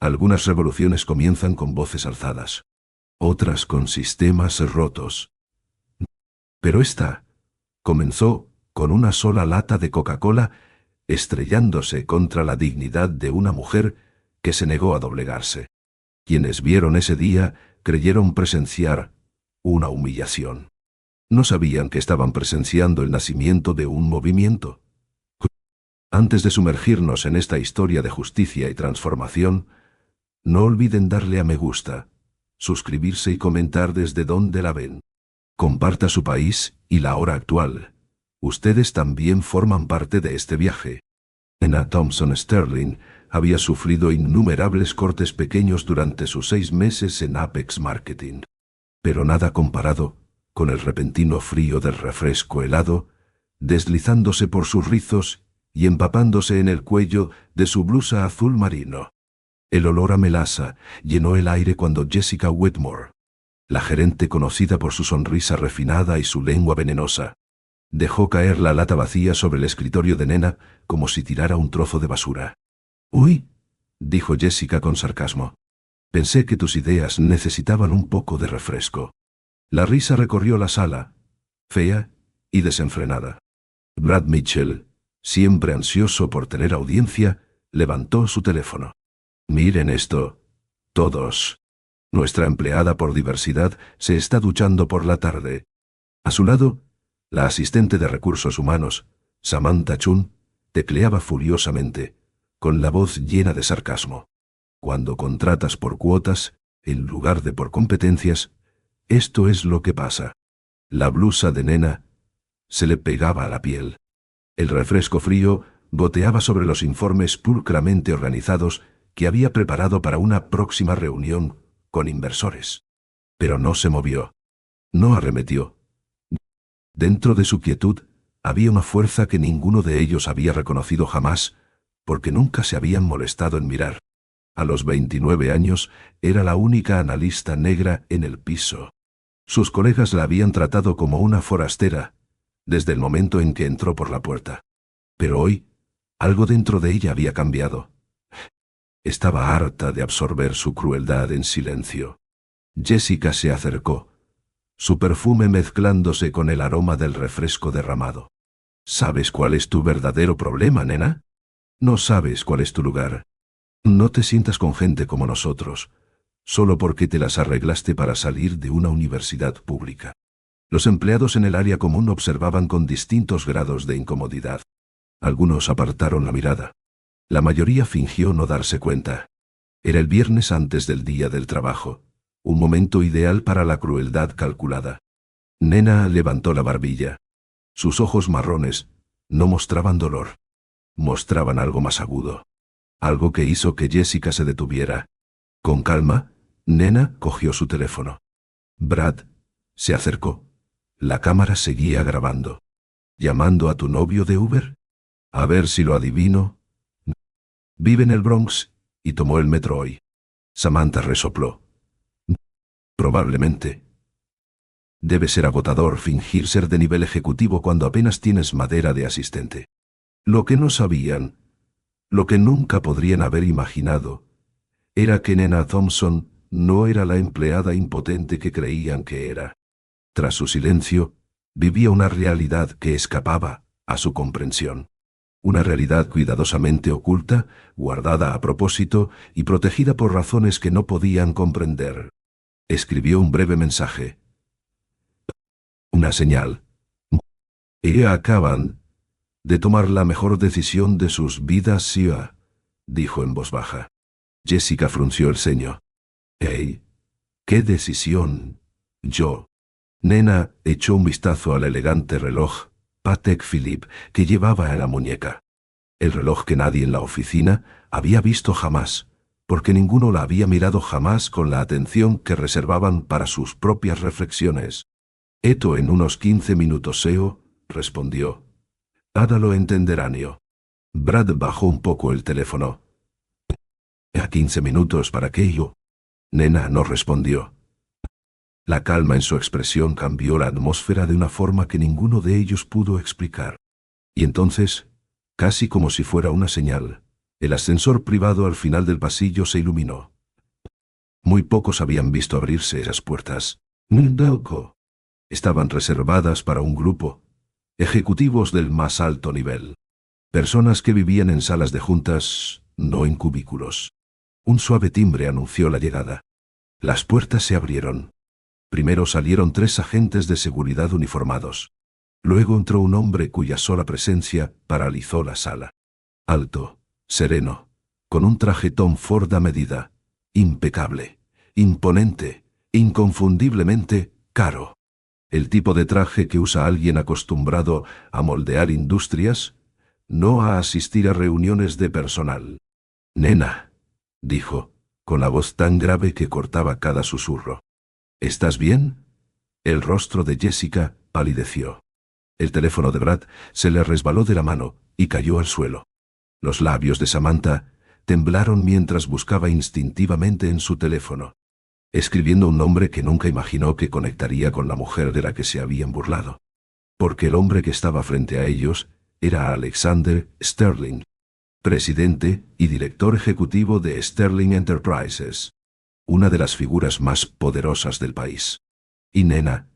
Algunas revoluciones comienzan con voces alzadas, otras con sistemas rotos. Pero esta comenzó con una sola lata de Coca-Cola estrellándose contra la dignidad de una mujer que se negó a doblegarse. Quienes vieron ese día creyeron presenciar una humillación. No sabían que estaban presenciando el nacimiento de un movimiento. Antes de sumergirnos en esta historia de justicia y transformación, no olviden darle a me gusta, suscribirse y comentar desde dónde la ven. Comparta su país y la hora actual. Ustedes también forman parte de este viaje. Nena Thompson Sterling había sufrido innumerables cortes pequeños durante sus 6 meses en Apex Marketing. Pero nada comparado con el repentino frío del refresco helado, deslizándose por sus rizos y empapándose en el cuello de su blusa azul marino. El olor a melaza llenó el aire cuando Jessica Wetmore, la gerente conocida por su sonrisa refinada y su lengua venenosa, dejó caer la lata vacía sobre el escritorio de Nena como si tirara un trozo de basura. «Uy», dijo Jessica con sarcasmo. «Pensé que tus ideas necesitaban un poco de refresco». La risa recorrió la sala, fea y desenfrenada. Brad Mitchell, siempre ansioso por tener audiencia, levantó su teléfono. «Miren esto, todos. Nuestra empleada por diversidad se está duchando por la tarde». A su lado, la asistente de recursos humanos, Samantha Chun, tecleaba furiosamente, con la voz llena de sarcasmo. Cuando contratas por cuotas, en lugar de por competencias, esto es lo que pasa. La blusa de Nena se le pegaba a la piel. El refresco frío goteaba sobre los informes pulcramente organizados que había preparado para una próxima reunión con inversores. Pero no se movió. No arremetió. Dentro de su quietud había una fuerza que ninguno de ellos había reconocido jamás, porque nunca se habían molestado en mirar. A los 29 años era la única analista negra en el piso. Sus colegas la habían tratado como una forastera, desde el momento en que entró por la puerta. Pero hoy, algo dentro de ella había cambiado. Estaba harta de absorber su crueldad en silencio. Jessica se acercó, su perfume mezclándose con el aroma del refresco derramado. ¿Sabes cuál es tu verdadero problema, nena? No sabes cuál es tu lugar. No te sientas con gente como nosotros, solo porque te las arreglaste para salir de una universidad pública. Los empleados en el área común observaban con distintos grados de incomodidad. Algunos apartaron la mirada. La mayoría fingió no darse cuenta. Era el viernes antes del día del trabajo, un momento ideal para la crueldad calculada. Nena levantó la barbilla. Sus ojos marrones no mostraban dolor. Mostraban algo más agudo. Algo que hizo que Jessica se detuviera. Con calma, Nena cogió su teléfono. Brad se acercó. La cámara seguía grabando. ¿Llamando a tu novio de Uber? A ver si lo adivino. Vive en el Bronx y tomó el metro hoy. Samantha resopló. Probablemente. Debe ser agotador fingir ser de nivel ejecutivo cuando apenas tienes madera de asistente. Lo que no sabían, lo que nunca podrían haber imaginado, era que Nena Thompson no era la empleada impotente que creían que era. Tras su silencio, vivía una realidad que escapaba a su comprensión. Una realidad cuidadosamente oculta, guardada a propósito y protegida por razones que no podían comprender. Escribió un breve mensaje. Una señal. Acaban de tomar la mejor decisión de sus vidas, Sia, dijo en voz baja. Jessica frunció el ceño. «Hey, ¿qué decisión?» «Yo». Nena echó un vistazo al elegante reloj Patek Philippe que llevaba en la muñeca. El reloj que nadie en la oficina había visto jamás, porque ninguno la había mirado jamás con la atención que reservaban para sus propias reflexiones. «Esto en unos 15 minutos, Seo», respondió. «Ada lo entenderá, Nio». Brad bajó un poco el teléfono. «¿A 15 minutos para qué yo?» Nena no respondió. La calma en su expresión cambió la atmósfera de una forma que ninguno de ellos pudo explicar. Y entonces, casi como si fuera una señal, El ascensor privado al final del pasillo se iluminó. Muy pocos habían visto abrirse esas puertas. Estaban reservadas para un grupo, ejecutivos del más alto nivel. Personas que vivían en salas de juntas, no en cubículos. Un suave timbre anunció la llegada. Las puertas se abrieron. Primero salieron 3 agentes de seguridad uniformados. Luego entró un hombre cuya sola presencia paralizó la sala. Alto, sereno, con un traje Tom Ford a medida, impecable, imponente, inconfundiblemente caro. El tipo de traje que usa alguien acostumbrado a moldear industrias, no a asistir a reuniones de personal. «Nena», dijo, con la voz tan grave que cortaba cada susurro. «¿Estás bien?» El rostro de Jessica palideció. El teléfono de Brad se le resbaló de la mano y cayó al suelo. Los labios de Samantha temblaron mientras buscaba instintivamente en su teléfono, escribiendo un nombre que nunca imaginó que conectaría con la mujer de la que se habían burlado. Porque el hombre que estaba frente a ellos era Alexander Sterling, presidente y director ejecutivo de Sterling Enterprises, una de las figuras más poderosas del país. Y Nena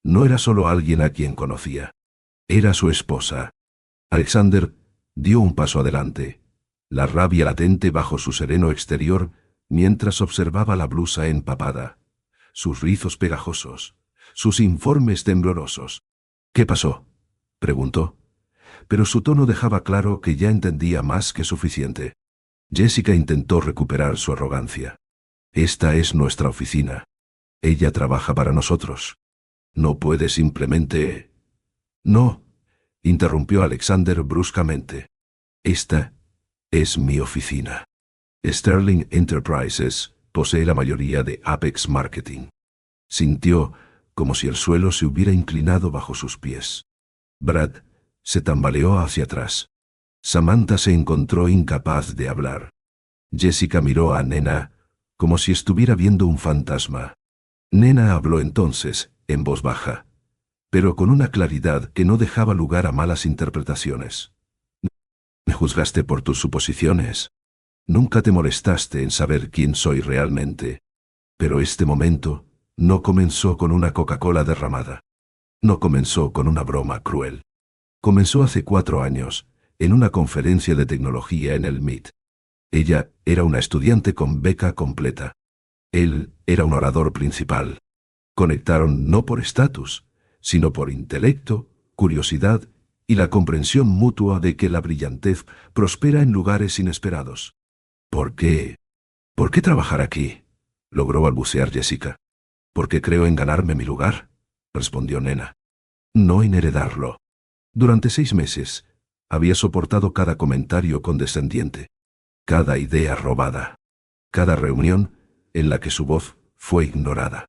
no era solo alguien a quien conocía, era su esposa. Alexander dio un paso adelante, la rabia latente bajo su sereno exterior mientras observaba la blusa empapada, sus rizos pegajosos, sus informes temblorosos. «¿Qué pasó?», preguntó, pero su tono dejaba claro que ya entendía más que suficiente. Jessica intentó recuperar su arrogancia. «Esta es nuestra oficina. Ella trabaja para nosotros. No puede simplemente...» «No», interrumpió Alexander bruscamente. «Esta es mi oficina. Sterling Enterprises posee la mayoría de Apex Marketing». Sintió como si el suelo se hubiera inclinado bajo sus pies. Brad se tambaleó hacia atrás. Samantha se encontró incapaz de hablar. Jessica miró a Nena como si estuviera viendo un fantasma. Nena habló entonces, en voz baja, pero con una claridad que no dejaba lugar a malas interpretaciones. «Me juzgaste por tus suposiciones. Nunca te molestaste en saber quién soy realmente. Pero este momento no comenzó con una Coca-Cola derramada. No comenzó con una broma cruel. Comenzó hace 4 años, en una conferencia de tecnología en el MIT. Ella era una estudiante con beca completa. Él era un orador principal. Conectaron no por estatus, sino por intelecto, curiosidad y la comprensión mutua de que la brillantez prospera en lugares inesperados. «¿Por qué? ¿Por qué trabajar aquí?», logró balbucear Jessica. «Porque creo en ganarme mi lugar», respondió Nena. «No en heredarlo». Durante 6 meses había soportado cada comentario condescendiente, cada idea robada, cada reunión en la que su voz fue ignorada.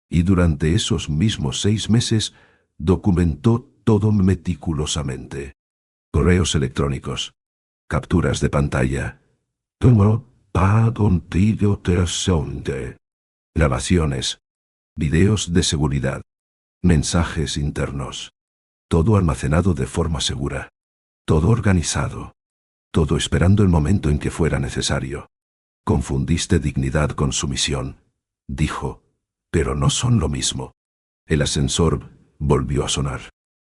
Y durante esos mismos 6 meses documentó todo meticulosamente. Correos electrónicos, capturas de pantalla, grabaciones, videos de seguridad, mensajes internos. Todo almacenado de forma segura. Todo organizado. Todo esperando el momento en que fuera necesario. «Confundiste dignidad con sumisión», dijo, «pero no son lo mismo». El ascensor volvió a sonar.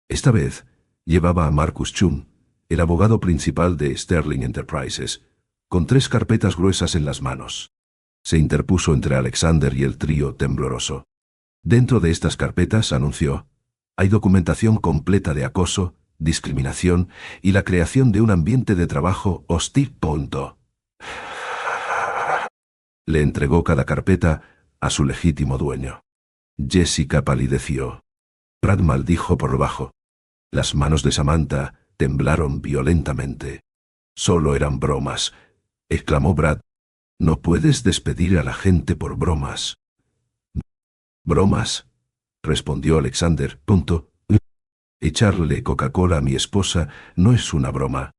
Esta vez llevaba a Marcus Chum, el abogado principal de Sterling Enterprises, con 3 carpetas gruesas en las manos. Se interpuso entre Alexander y el trío tembloroso. Dentro de estas carpetas, anunció, hay documentación completa de acoso, discriminación y la creación de un ambiente de trabajo hostil. Le entregó cada carpeta a su legítimo dueño. Jessica palideció. Brad maldijo por lo bajo. Las manos de Samantha temblaron violentamente. «Solo eran bromas», exclamó Brad. «No puedes despedir a la gente por bromas». «¿Bromas?», respondió Alexander. «Echarle Coca-Cola a mi esposa no es una broma.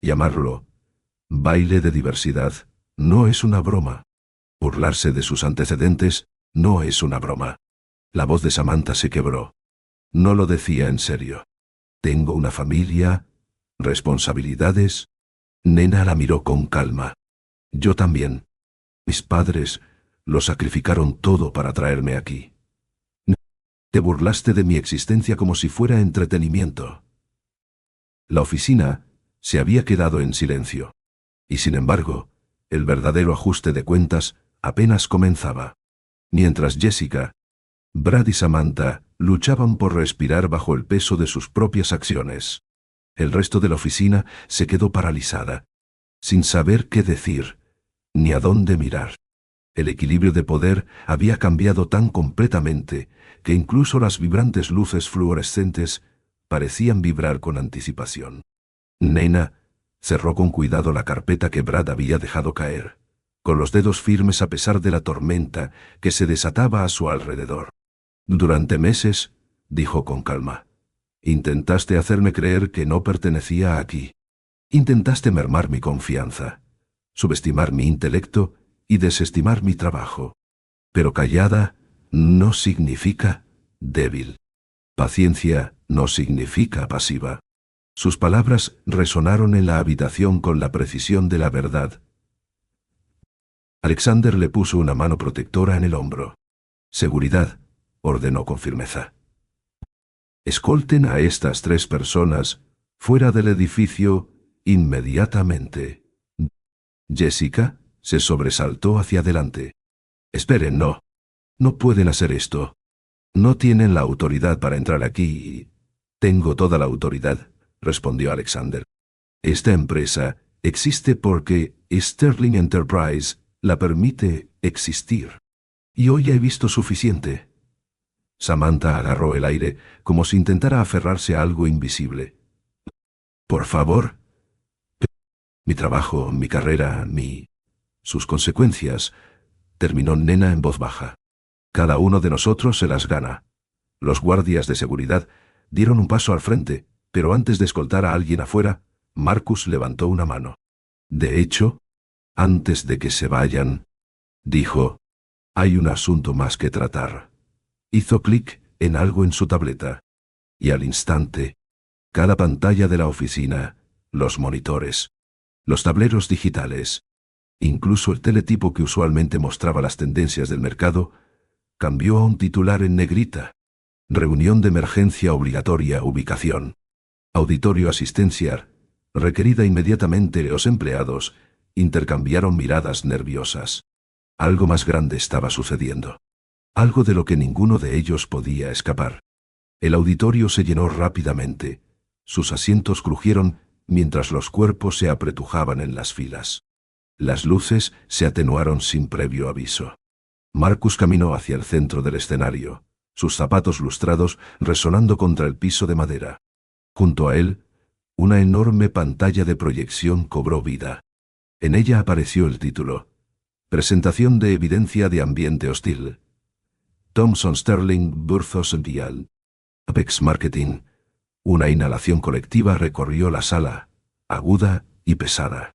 Llamarlo baile de diversidad no es una broma. Burlarse de sus antecedentes no es una broma». La voz de Samantha se quebró. No lo decía en serio. «Tengo una familia, responsabilidades». Nena la miró con calma. Yo también. Mis padres lo sacrificaron todo para traerme aquí. Te burlaste de mi existencia como si fuera entretenimiento. La oficina se había quedado en silencio. Y sin embargo, el verdadero ajuste de cuentas apenas comenzaba. Mientras Jessica, Brad y Samantha luchaban por respirar bajo el peso de sus propias acciones. El resto de la oficina se quedó paralizada, sin saber qué decir, ni a dónde mirar. El equilibrio de poder había cambiado tan completamente que incluso las vibrantes luces fluorescentes parecían vibrar con anticipación. Nena cerró con cuidado la carpeta que Brad había dejado caer, con los dedos firmes a pesar de la tormenta que se desataba a su alrededor. Durante meses, dijo con calma, intentaste hacerme creer que no pertenecía aquí. Intentaste mermar mi confianza, subestimar mi intelecto y desestimar mi trabajo. Pero callada no significa débil. Paciencia no significa pasiva. Sus palabras resonaron en la habitación con la precisión de la verdad. Alexander le puso una mano protectora en el hombro. Seguridad, ordenó con firmeza. Escolten a estas 3 personas fuera del edificio inmediatamente. Jessica se sobresaltó hacia adelante. Esperen, no. No pueden hacer esto. No tienen la autoridad para entrar aquí. Tengo toda la autoridad, respondió Alexander. Esta empresa existe porque Sterling Enterprise la permite existir. Y hoy he visto suficiente. Samantha agarró el aire como si intentara aferrarse a algo invisible. Por favor. Mi trabajo, mi carrera, sus consecuencias, terminó Nena en voz baja. Cada uno de nosotros se las gana. Los guardias de seguridad dieron un paso al frente, pero antes de escoltar a alguien afuera, Marcus levantó una mano. De hecho, antes de que se vayan, dijo, hay un asunto más que tratar. Hizo clic en algo en su tableta. Y al instante, cada pantalla de la oficina, los monitores, los tableros digitales, incluso el teletipo que usualmente mostraba las tendencias del mercado, cambió a un titular en negrita. Reunión de emergencia obligatoria, ubicación. Auditorio asistencial. Requerida inmediatamente. Los empleados intercambiaron miradas nerviosas. Algo más grande estaba sucediendo. Algo de lo que ninguno de ellos podía escapar. El auditorio se llenó rápidamente. Sus asientos crujieron mientras los cuerpos se apretujaban en las filas. Las luces se atenuaron sin previo aviso. Marcus caminó hacia el centro del escenario, sus zapatos lustrados resonando contra el piso de madera. Junto a él, una enorme pantalla de proyección cobró vida. En ella apareció el título: Presentación de evidencia de ambiente hostil. Thomson Sterling vs. Dial. Apex Marketing. Una inhalación colectiva recorrió la sala, aguda y pesada.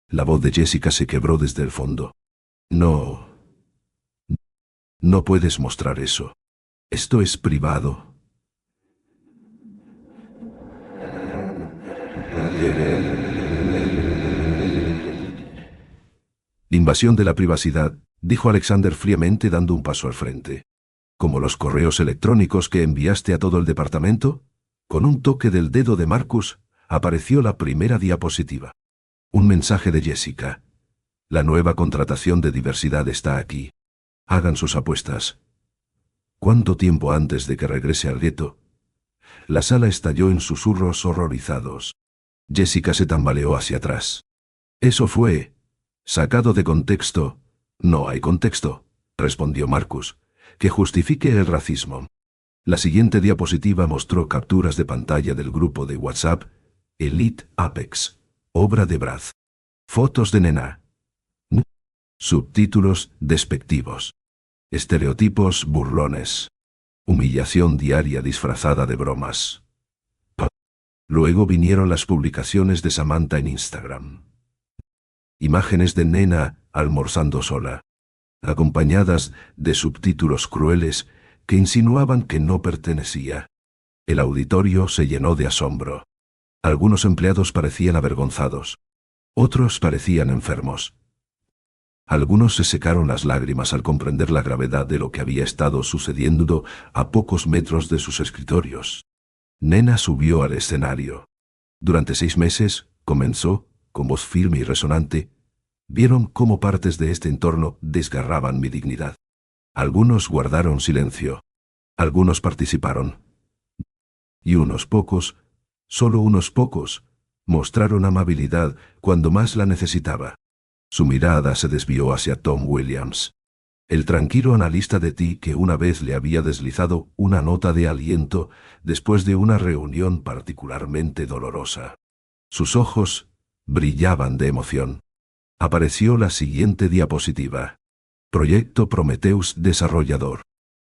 La voz de Jessica se quebró desde el fondo. No puedes mostrar eso. Esto es privado. Invasión de la privacidad, dijo Alexander fríamente dando un paso al frente. ¿Como los correos electrónicos que enviaste a todo el departamento? Con un toque del dedo de Marcus, apareció la primera diapositiva. Un mensaje de Jessica. La nueva contratación de diversidad está aquí. Hagan sus apuestas. ¿Cuánto tiempo antes de que regrese al gueto? La sala estalló en susurros horrorizados. Jessica se tambaleó hacia atrás. Eso fue sacado de contexto. No hay contexto, respondió Marcus, que justifique el racismo. La siguiente diapositiva mostró capturas de pantalla del grupo de WhatsApp Elite Apex, obra de Brad. Fotos de Nena. Subtítulos despectivos. Estereotipos burlones. Humillación diaria disfrazada de bromas. Luego vinieron las publicaciones de Samantha en Instagram. Imágenes de Nena almorzando sola, acompañadas de subtítulos crueles que insinuaban que no pertenecía. El auditorio se llenó de asombro. Algunos empleados parecían avergonzados. Otros parecían enfermos. Algunos se secaron las lágrimas al comprender la gravedad de lo que había estado sucediendo a pocos metros de sus escritorios. Nena subió al escenario. Durante 6 meses, comenzó, con voz firme y resonante, vieron cómo partes de este entorno desgarraban mi dignidad. Algunos guardaron silencio. Algunos participaron. Y unos pocos, solo unos pocos, mostraron amabilidad cuando más la necesitaba. Su mirada se desvió hacia Tom Williams, el tranquilo analista de TI que una vez le había deslizado una nota de aliento después de una reunión particularmente dolorosa. Sus ojos brillaban de emoción. Apareció la siguiente diapositiva. Proyecto Prometheus desarrollador.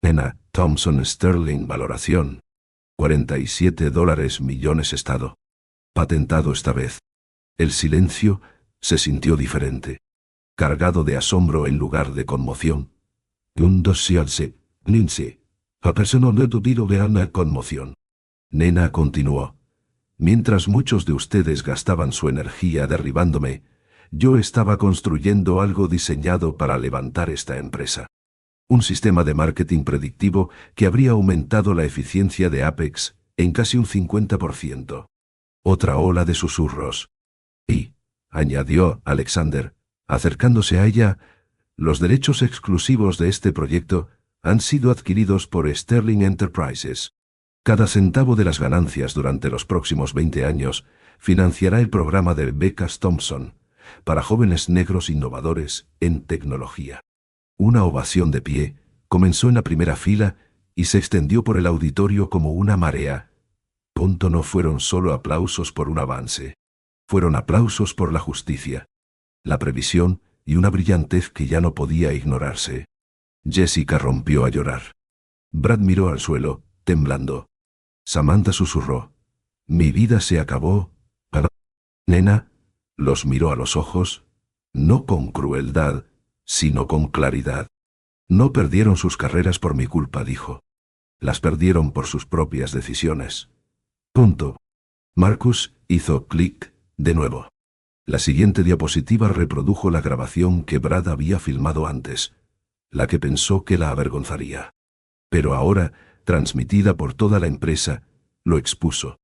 Nena Thompson Sterling valoración. $47 millones estado. Patentado esta vez. El silencio se sintió diferente, cargado de asombro en lugar de conmoción. Un dossier, Lindsay. A persona no debido de una conmoción. Nena continuó. Mientras muchos de ustedes gastaban su energía derribándome, yo estaba construyendo algo diseñado para levantar esta empresa. Un sistema de marketing predictivo que habría aumentado la eficiencia de Apex en casi un 50%. Otra ola de susurros. Y, añadió Alexander, acercándose a ella, los derechos exclusivos de este proyecto han sido adquiridos por Sterling Enterprises. Cada centavo de las ganancias durante los próximos 20 años financiará el programa de becas Thompson para jóvenes negros innovadores en tecnología. Una ovación de pie comenzó en la primera fila y se extendió por el auditorio como una marea. No fueron solo aplausos por un avance. Fueron aplausos por la justicia, la previsión y una brillantez que ya no podía ignorarse. Jessica rompió a llorar. Brad miró al suelo, temblando. Samantha susurró. Mi vida se acabó. Nena los miró a los ojos, no con crueldad, sino con claridad. No perdieron sus carreras por mi culpa, dijo. Las perdieron por sus propias decisiones. Marcus hizo clic de nuevo. La siguiente diapositiva reprodujo la grabación que Brad había filmado antes, la que pensó que la avergonzaría. Pero ahora, transmitida por toda la empresa, lo expuso.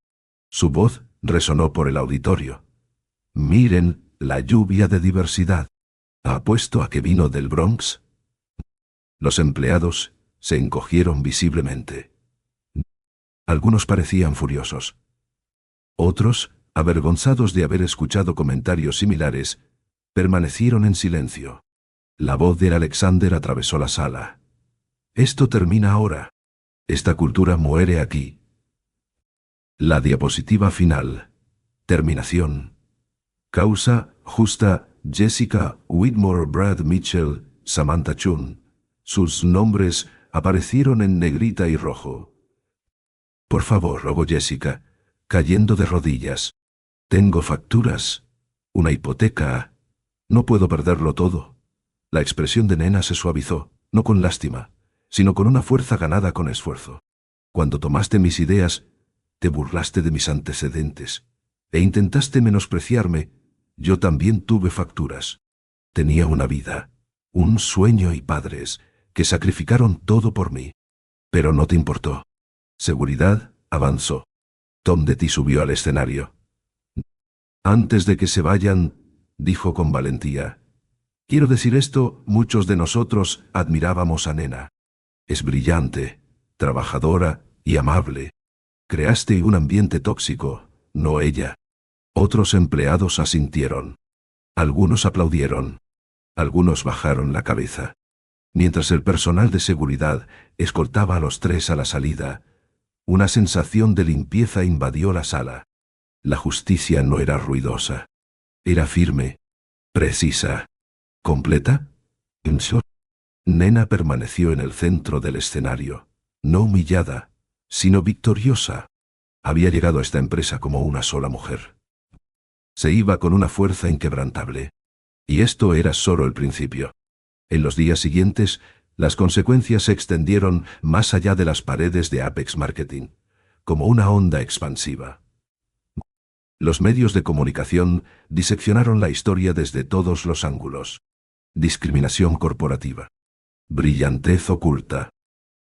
Su voz resonó por el auditorio. Miren la lluvia de diversidad. ¿Apuesto a que vino del Bronx? Los empleados se encogieron visiblemente. Algunos parecían furiosos. Otros, avergonzados de haber escuchado comentarios similares, permanecieron en silencio. La voz de Alexander atravesó la sala. Esto termina ahora. Esta cultura muere aquí. La diapositiva final. Terminación. Causa justa: Jessica Whitmore, Brad Mitchell, Samantha Chun. Sus nombres aparecieron en negrita y rojo. Por favor, rogó Jessica, cayendo de rodillas. Tengo facturas, una hipoteca. No puedo perderlo todo. La expresión de Nena se suavizó, no con lástima, sino con una fuerza ganada con esfuerzo. Cuando tomaste mis ideas, te burlaste de mis antecedentes, e intentaste menospreciarme. Yo también tuve facturas. Tenía una vida, un sueño y padres que sacrificaron todo por mí. Pero no te importó. Seguridad avanzó. Tom Detty subió al escenario. Antes de que se vayan, dijo con valentía. Quiero decir esto, muchos de nosotros admirábamos a Nena. Es brillante, trabajadora y amable. Creaste un ambiente tóxico, no ella. Otros empleados asintieron. Algunos aplaudieron. Algunos bajaron la cabeza. Mientras el personal de seguridad escoltaba a los tres a la salida, una sensación de limpieza invadió la sala. La justicia no era ruidosa. Era firme, precisa, completa. Nena permaneció en el centro del escenario, no humillada, sino victoriosa. Había llegado a esta empresa como una sola mujer. Se iba con una fuerza inquebrantable. Y esto era solo el principio. En los días siguientes, las consecuencias se extendieron más allá de las paredes de Apex Marketing, como una onda expansiva. Los medios de comunicación diseccionaron la historia desde todos los ángulos. Discriminación corporativa. Brillantez oculta.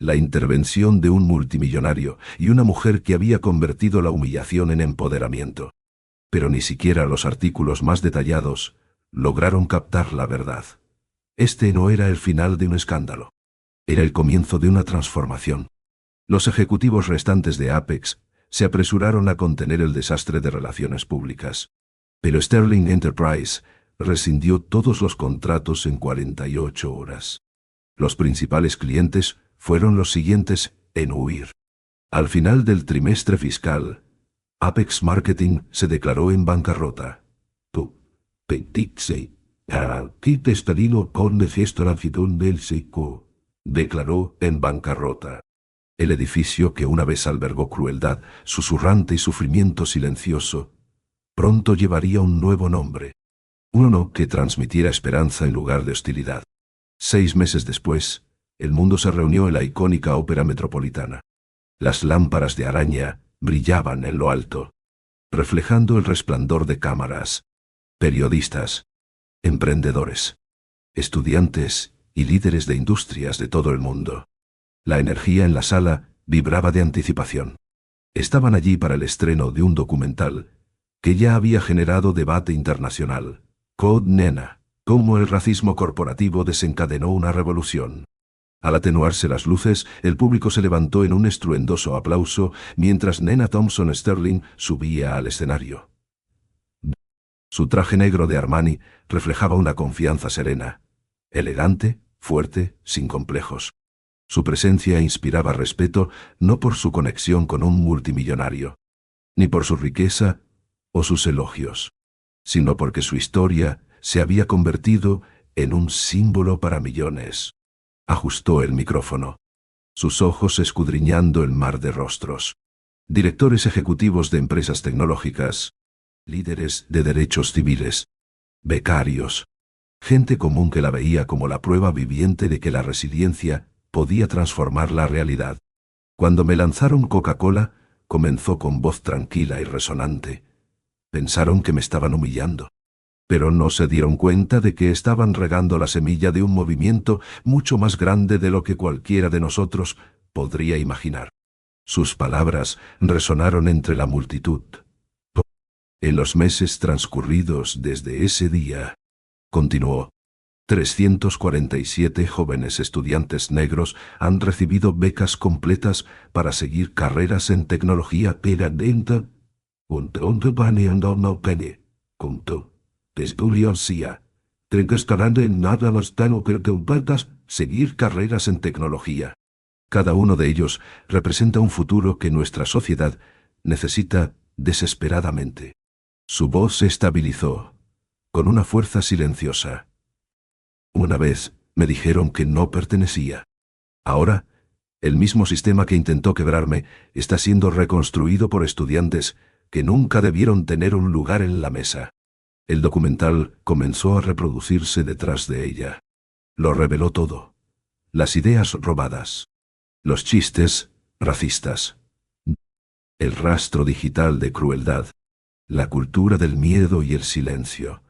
La intervención de un multimillonario y una mujer que había convertido la humillación en empoderamiento. Pero ni siquiera los artículos más detallados lograron captar la verdad. Este no era el final de un escándalo. Era el comienzo de una transformación. Los ejecutivos restantes de Apex se apresuraron a contener el desastre de relaciones públicas. Pero Sterling Enterprise rescindió todos los contratos en 48 horas. Los principales clientes fueron los siguientes en huir. Al final del trimestre fiscal, Apex Marketing se declaró en bancarrota. Tu, Petitse, aquí te estarino con desestrancidón del seco, declaró en bancarrota. El edificio que una vez albergó crueldad, susurrante y sufrimiento silencioso, pronto llevaría un nuevo nombre. Uno que transmitiera esperanza en lugar de hostilidad. 6 meses después, el mundo se reunió en la icónica ópera metropolitana. Las lámparas de araña brillaban en lo alto, reflejando el resplandor de cámaras, periodistas, emprendedores, estudiantes y líderes de industrias de todo el mundo. La energía en la sala vibraba de anticipación. Estaban allí para el estreno de un documental que ya había generado debate internacional. Code Nena, cómo el racismo corporativo desencadenó una revolución. Al atenuarse las luces, el público se levantó en un estruendoso aplauso mientras Nena Thompson Sterling subía al escenario. Su traje negro de Armani reflejaba una confianza serena, elegante, fuerte, sin complejos. Su presencia inspiraba respeto no por su conexión con un multimillonario, ni por su riqueza o sus elogios, sino porque su historia se había convertido en un símbolo para millones. Ajustó el micrófono, sus ojos escudriñando el mar de rostros. Directores ejecutivos de empresas tecnológicas, líderes de derechos civiles, becarios, gente común que la veía como la prueba viviente de que la resiliencia podía transformar la realidad. Cuando me lanzaron Coca-Cola, comenzó con voz tranquila y resonante. Pensaron que me estaban humillando, pero no se dieron cuenta de que estaban regando la semilla de un movimiento mucho más grande de lo que cualquiera de nosotros podría imaginar. Sus palabras resonaron entre la multitud. En los meses transcurridos desde ese día, continuó, 347 jóvenes estudiantes negros han recibido becas completas para seguir carreras en tecnología permanente. Seguir carreras en tecnología. Cada uno de ellos representa un futuro que nuestra sociedad necesita desesperadamente. Su voz se estabilizó, con una fuerza silenciosa. Una vez me dijeron que no pertenecía. Ahora, el mismo sistema que intentó quebrarme está siendo reconstruido por estudiantes que nunca debieron tener un lugar en la mesa. El documental comenzó a reproducirse detrás de ella. Lo reveló todo. Las ideas robadas. Los chistes racistas. El rastro digital de crueldad. La cultura del miedo y el silencio.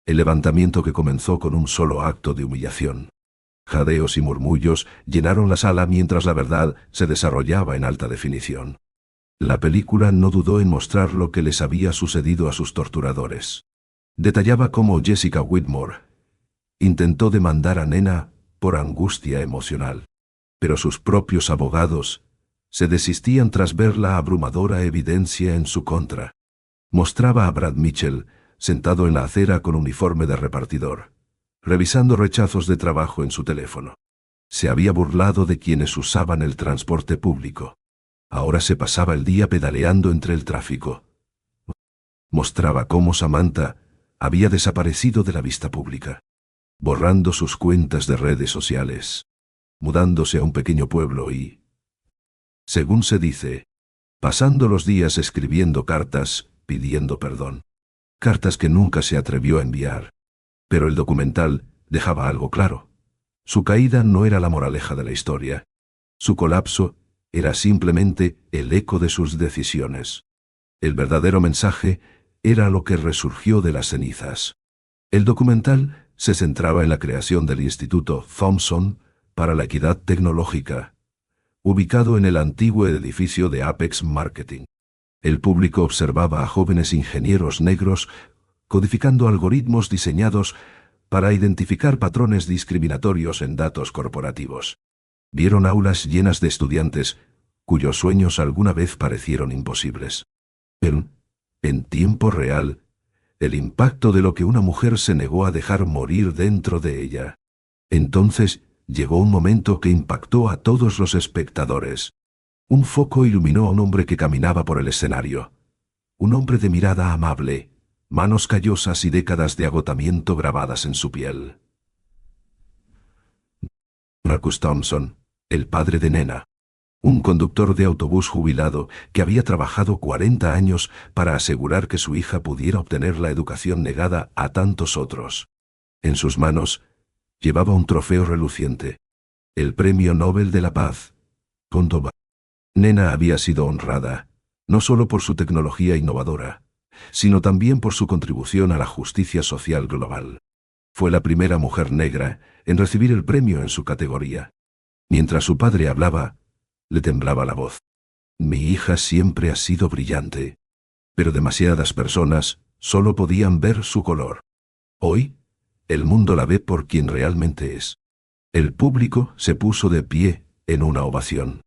El levantamiento que comenzó con un solo acto de humillación. Jadeos y murmullos llenaron la sala mientras la verdad se desarrollaba en alta definición. La película no dudó en mostrar lo que les había sucedido a sus torturadores. Detallaba cómo Jessica Whitmore intentó demandar a Nena por angustia emocional, pero sus propios abogados se desistían tras ver la abrumadora evidencia en su contra. Mostraba a Brad Mitchell sentado en la acera con uniforme de repartidor, revisando rechazos de trabajo en su teléfono. Se había burlado de quienes usaban el transporte público. Ahora se pasaba el día pedaleando entre el tráfico. Mostraba cómo Samantha había desaparecido de la vista pública, borrando sus cuentas de redes sociales, mudándose a un pequeño pueblo y, según se dice, pasando los días escribiendo cartas pidiendo perdón. Cartas que nunca se atrevió a enviar. Pero el documental dejaba algo claro. Su caída no era la moraleja de la historia. Su colapso era simplemente el eco de sus decisiones. El verdadero mensaje era lo que resurgió de las cenizas. El documental se centraba en la creación del Instituto Thomson para la Equidad Tecnológica, ubicado en el antiguo edificio de Apex Marketing. El público observaba a jóvenes ingenieros negros codificando algoritmos diseñados para identificar patrones discriminatorios en datos corporativos. Vieron aulas llenas de estudiantes cuyos sueños alguna vez parecieron imposibles. En tiempo real, el impacto de lo que una mujer se negó a dejar morir dentro de ella. Entonces, llegó un momento que impactó a todos los espectadores. Un foco iluminó a un hombre que caminaba por el escenario. Un hombre de mirada amable, manos callosas y décadas de agotamiento grabadas en su piel. Marcus Thompson, el padre de Nena. Un conductor de autobús jubilado que había trabajado 40 años para asegurar que su hija pudiera obtener la educación negada a tantos otros. En sus manos, llevaba un trofeo reluciente. El Premio Nobel de la Paz. Nena había sido honrada, no solo por su tecnología innovadora, sino también por su contribución a la justicia social global. Fue la primera mujer negra en recibir el premio en su categoría. Mientras su padre hablaba, le temblaba la voz. Mi hija siempre ha sido brillante, pero demasiadas personas solo podían ver su color. Hoy, el mundo la ve por quien realmente es. El público se puso de pie en una ovación.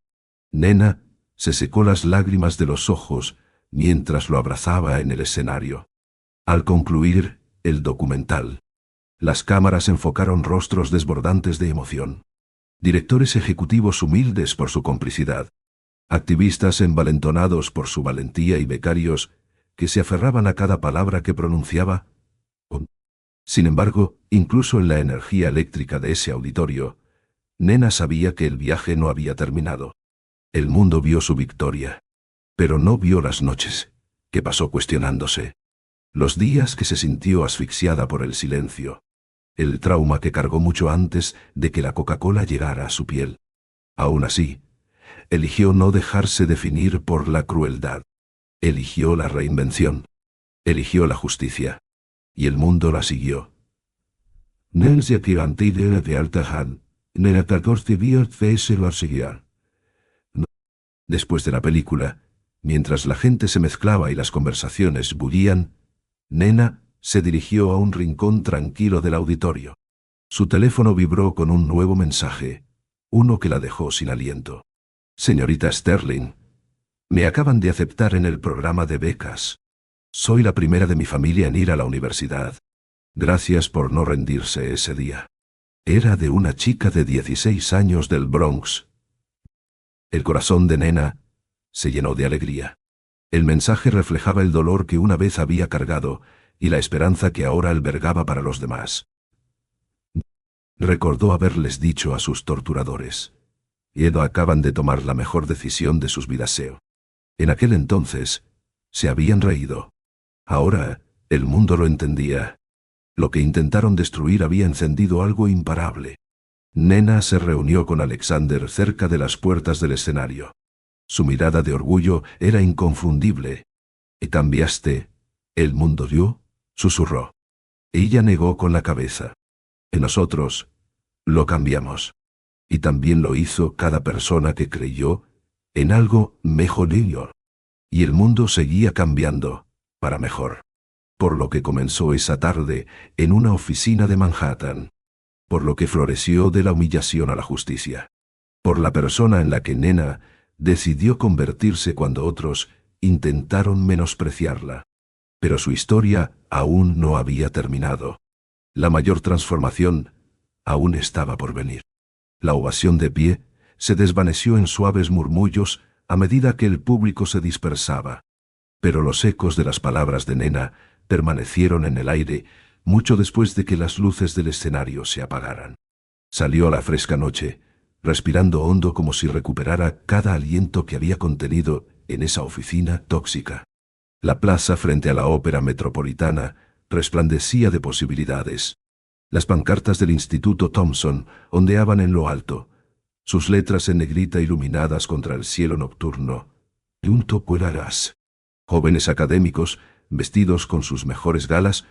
Nena se secó las lágrimas de los ojos mientras lo abrazaba en el escenario. Al concluir el documental, las cámaras enfocaron rostros desbordantes de emoción. Directores ejecutivos humildes por su complicidad, activistas envalentonados por su valentía y becarios que se aferraban a cada palabra que pronunciaba. Sin embargo, incluso en la energía eléctrica de ese auditorio, Nena sabía que el viaje no había terminado. El mundo vio su victoria, pero no vio las noches que pasó cuestionándose, los días que se sintió asfixiada por el silencio, el trauma que cargó mucho antes de que la Coca-Cola llegara a su piel. Aún así, eligió no dejarse definir por la crueldad. Eligió la reinvención. Eligió la justicia. Y el mundo la siguió. Después de la película, mientras la gente se mezclaba y las conversaciones bullían, Nena se dirigió a un rincón tranquilo del auditorio. Su teléfono vibró con un nuevo mensaje, uno que la dejó sin aliento. Señorita Sterling, me acaban de aceptar en el programa de becas. Soy la primera de mi familia en ir a la universidad. Gracias por no rendirse ese día. Era de una chica de 16 años del Bronx. El corazón de Nena se llenó de alegría. El mensaje reflejaba el dolor que una vez había cargado y la esperanza que ahora albergaba para los demás. Recordó haberles dicho a sus torturadores: Edo acaban de tomar la mejor decisión de sus vidas. En aquel entonces, se habían reído. Ahora, el mundo lo entendía. Lo que intentaron destruir había encendido algo imparable. Nena se reunió con Alexander cerca de las puertas del escenario. Su mirada de orgullo era inconfundible. «¿Cambiaste el mundo yo?», susurró. Ella negó con la cabeza. Nosotros lo cambiamos. Y también lo hizo cada persona que creyó en algo mejor. Y el mundo seguía cambiando, para mejor. Por lo que comenzó esa tarde en una oficina de Manhattan. Por lo que floreció de la humillación a la justicia. Por la persona en la que Nena decidió convertirse cuando otros intentaron menospreciarla. Pero su historia aún no había terminado. La mayor transformación aún estaba por venir. La ovación de pie se desvaneció en suaves murmullos a medida que el público se dispersaba. Pero los ecos de las palabras de Nena permanecieron en el aire mucho después de que las luces del escenario se apagaran. Salió a la fresca noche, respirando hondo como si recuperara cada aliento que había contenido en esa oficina tóxica. La plaza frente a la Ópera Metropolitana resplandecía de posibilidades. Las pancartas del Instituto Thomson ondeaban en lo alto, sus letras en negrita iluminadas contra el cielo nocturno. «Junto puelarás». Jóvenes académicos, vestidos con sus mejores galas,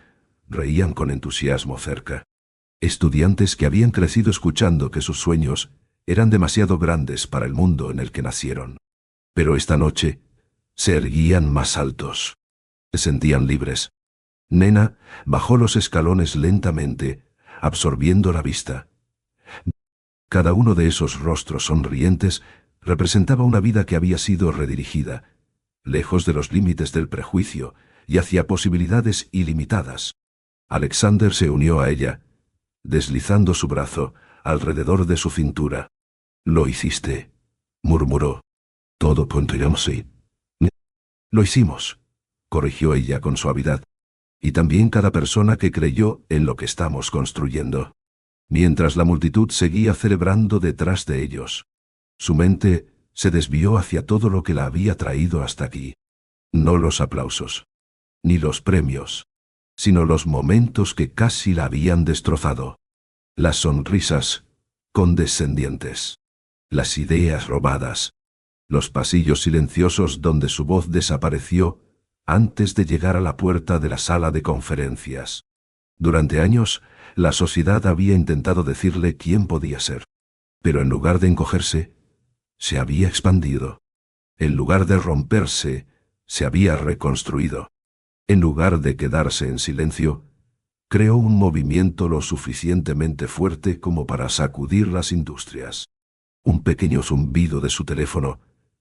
reían con entusiasmo cerca. Estudiantes que habían crecido escuchando que sus sueños eran demasiado grandes para el mundo en el que nacieron. Pero esta noche se erguían más altos. Se sentían libres. Nena bajó los escalones lentamente, absorbiendo la vista. Cada uno de esos rostros sonrientes representaba una vida que había sido redirigida, lejos de los límites del prejuicio y hacia posibilidades ilimitadas. Alexander se unió a ella, deslizando su brazo alrededor de su cintura. «Lo hiciste», murmuró. «Todo podríamos ir». «Lo hicimos», corrigió ella con suavidad. «Y también cada persona que creyó en lo que estamos construyendo». Mientras la multitud seguía celebrando detrás de ellos, su mente se desvió hacia todo lo que la había traído hasta aquí. No los aplausos, ni los premios, sino los momentos que casi la habían destrozado. Las sonrisas condescendientes, las ideas robadas, los pasillos silenciosos donde su voz desapareció antes de llegar a la puerta de la sala de conferencias. Durante años, la sociedad había intentado decirle quién podía ser. Pero en lugar de encogerse, se había expandido. En lugar de romperse, se había reconstruido. En lugar de quedarse en silencio, creó un movimiento lo suficientemente fuerte como para sacudir las industrias. Un pequeño zumbido de su teléfono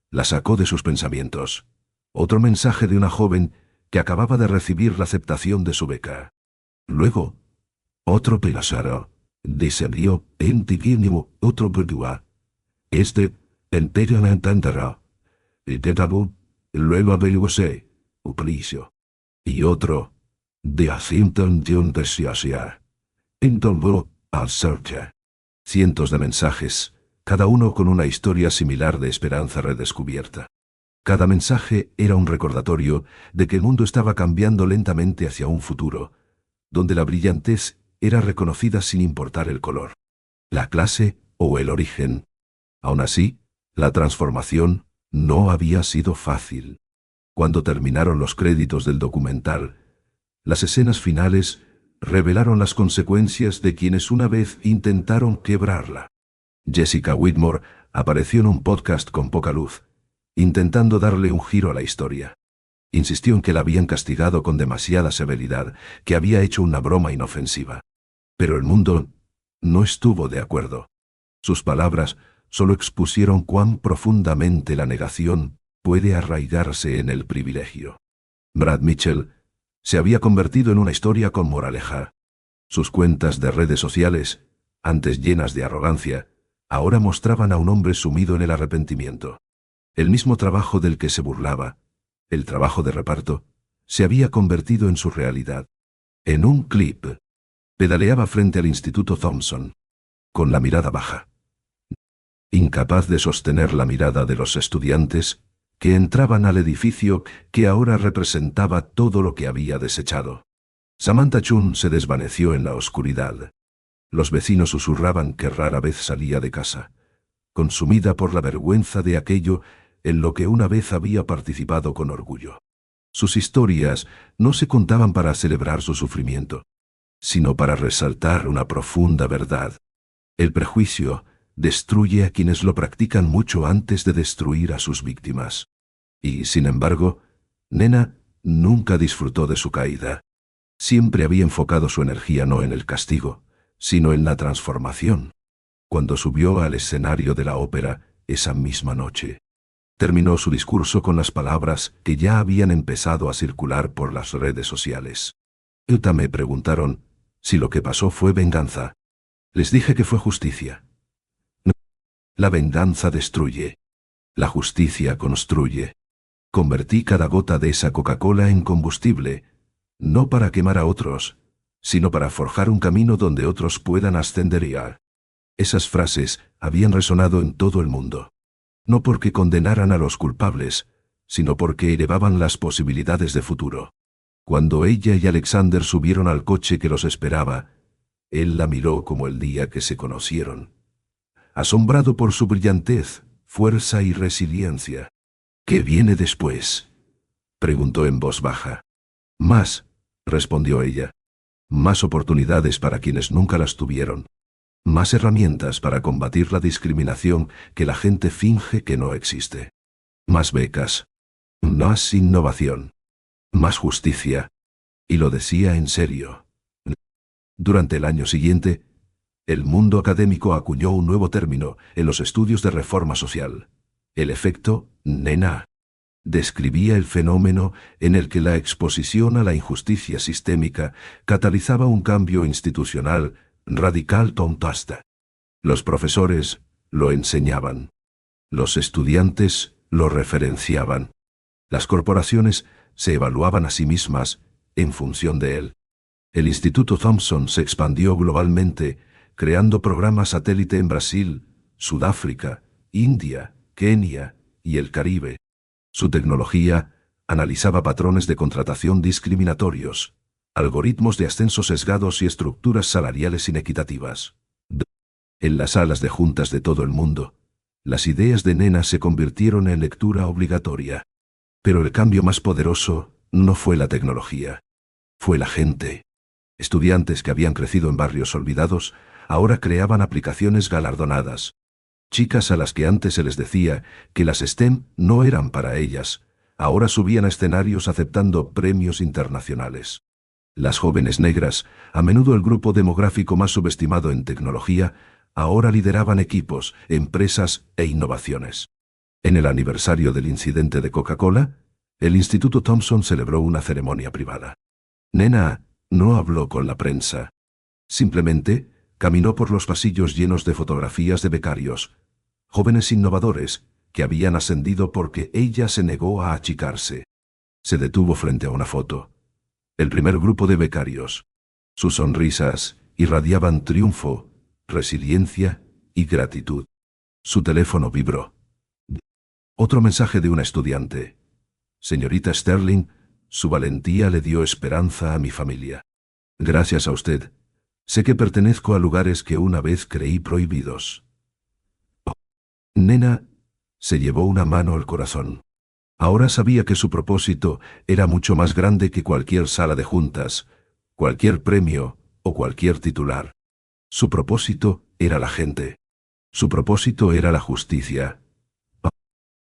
la sacó de sus pensamientos. Otro mensaje de una joven que acababa de recibir la aceptación de su beca. Luego, otro pelasaro, descendió en tiquínimo otro burdua. Entero la entenderá. Y de tabú, luego averiguóse, uplicio. Y otro, de acintan de un desiasia. Entonces, al searcha. Cientos de mensajes, cada uno con una historia similar de esperanza redescubierta. Cada mensaje era un recordatorio de que el mundo estaba cambiando lentamente hacia un futuro, donde la brillantez era reconocida sin importar el color, la clase o el origen. Aún así, la transformación no había sido fácil. Cuando terminaron los créditos del documental, las escenas finales revelaron las consecuencias de quienes una vez intentaron quebrarla. Jessica Whitmore apareció en un podcast con poca luz, intentando darle un giro a la historia. Insistió en que la habían castigado con demasiada severidad, que había hecho una broma inofensiva. Pero el mundo no estuvo de acuerdo. Sus palabras solo expusieron cuán profundamente la negación puede arraigarse en el privilegio. Brad Mitchell se había convertido en una historia con moraleja. Sus cuentas de redes sociales, antes llenas de arrogancia, ahora mostraban a un hombre sumido en el arrepentimiento. El mismo trabajo del que se burlaba, el trabajo de reparto, se había convertido en su realidad. En un clip, pedaleaba frente al Instituto Thompson, con la mirada baja. Incapaz de sostener la mirada de los estudiantes que entraban al edificio que ahora representaba todo lo que había desechado. Samantha Chun se desvaneció en la oscuridad. Los vecinos susurraban que rara vez salía de casa, consumida por la vergüenza de aquello en lo que una vez había participado con orgullo. Sus historias no se contaban para celebrar su sufrimiento, sino para resaltar una profunda verdad. El prejuicio destruye a quienes lo practican mucho antes de destruir a sus víctimas. Y, sin embargo, Nena nunca disfrutó de su caída. Siempre había enfocado su energía no en el castigo, sino en la transformación. Cuando subió al escenario de la ópera esa misma noche, terminó su discurso con las palabras que ya habían empezado a circular por las redes sociales. Me preguntaron si lo que pasó fue venganza. Les dije que fue justicia. La venganza destruye. La justicia construye. Convertí cada gota de esa Coca-Cola en combustible, no para quemar a otros, sino para forjar un camino donde otros puedan ascender y a. Esas frases habían resonado en todo el mundo. No porque condenaran a los culpables, sino porque elevaban las posibilidades de futuro. Cuando ella y Alexander subieron al coche que los esperaba, él la miró como el día que se conocieron, asombrado por su brillantez, fuerza y resiliencia. ¿Qué viene después? Preguntó en voz baja. Más, respondió ella. Más oportunidades para quienes nunca las tuvieron. Más herramientas para combatir la discriminación que la gente finge que no existe. Más becas. Más innovación. Más justicia. Y lo decía en serio. Durante el año siguiente, el mundo académico acuñó un nuevo término en los estudios de reforma social. El efecto Nena. Describía el fenómeno en el que la exposición a la injusticia sistémica catalizaba un cambio institucional radical tontasta. Los profesores lo enseñaban. Los estudiantes lo referenciaban. Las corporaciones se evaluaban a sí mismas en función de él. El Instituto Thomson se expandió globalmente, creando programas satélite en Brasil, Sudáfrica, India, Kenia y el Caribe. Su tecnología analizaba patrones de contratación discriminatorios, algoritmos de ascenso sesgados y estructuras salariales inequitativas. En las salas de juntas de todo el mundo, las ideas de Nena se convirtieron en lectura obligatoria. Pero el cambio más poderoso no fue la tecnología, fue la gente. Estudiantes que habían crecido en barrios olvidados, ahora creaban aplicaciones galardonadas. Chicas a las que antes se les decía que las STEM no eran para ellas, ahora subían a escenarios aceptando premios internacionales. Las jóvenes negras, a menudo el grupo demográfico más subestimado en tecnología, ahora lideraban equipos, empresas e innovaciones. En el aniversario del incidente de Coca-Cola, el Instituto Thomson celebró una ceremonia privada. Nena no habló con la prensa. Simplemente caminó por los pasillos llenos de fotografías de becarios, jóvenes innovadores que habían ascendido porque ella se negó a achicarse. Se detuvo frente a una foto. El primer grupo de becarios. Sus sonrisas irradiaban triunfo, resiliencia y gratitud. Su teléfono vibró. Otro mensaje de una estudiante. Señorita Sterling, su valentía le dio esperanza a mi familia. Gracias a usted. Sé que pertenezco a lugares que una vez creí prohibidos. Nena se llevó una mano al corazón. Ahora sabía que su propósito era mucho más grande que cualquier sala de juntas, cualquier premio o cualquier titular. Su propósito era la gente. Su propósito era la justicia.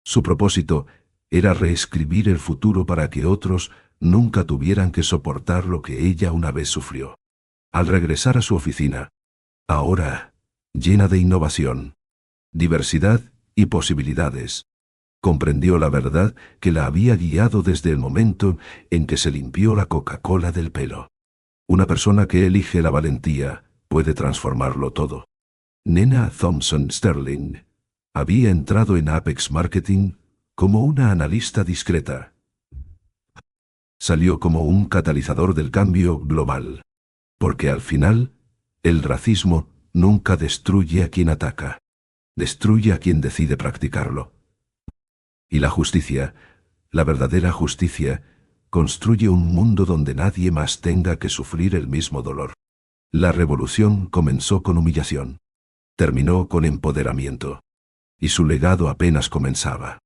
Su propósito era reescribir el futuro para que otros nunca tuvieran que soportar lo que ella una vez sufrió. Al regresar a su oficina, ahora llena de innovación, diversidad y posibilidades, comprendió la verdad que la había guiado desde el momento en que se limpió la Coca-Cola del pelo. Una persona que elige la valentía puede transformarlo todo. Nena Thompson Sterling había entrado en Apex Marketing como una analista discreta. Salió como un catalizador del cambio global. Porque al final, el racismo nunca destruye a quien ataca. Destruye a quien decide practicarlo. Y la justicia, la verdadera justicia, construye un mundo donde nadie más tenga que sufrir el mismo dolor. La revolución comenzó con humillación. Terminó con empoderamiento. Y su legado apenas comenzaba.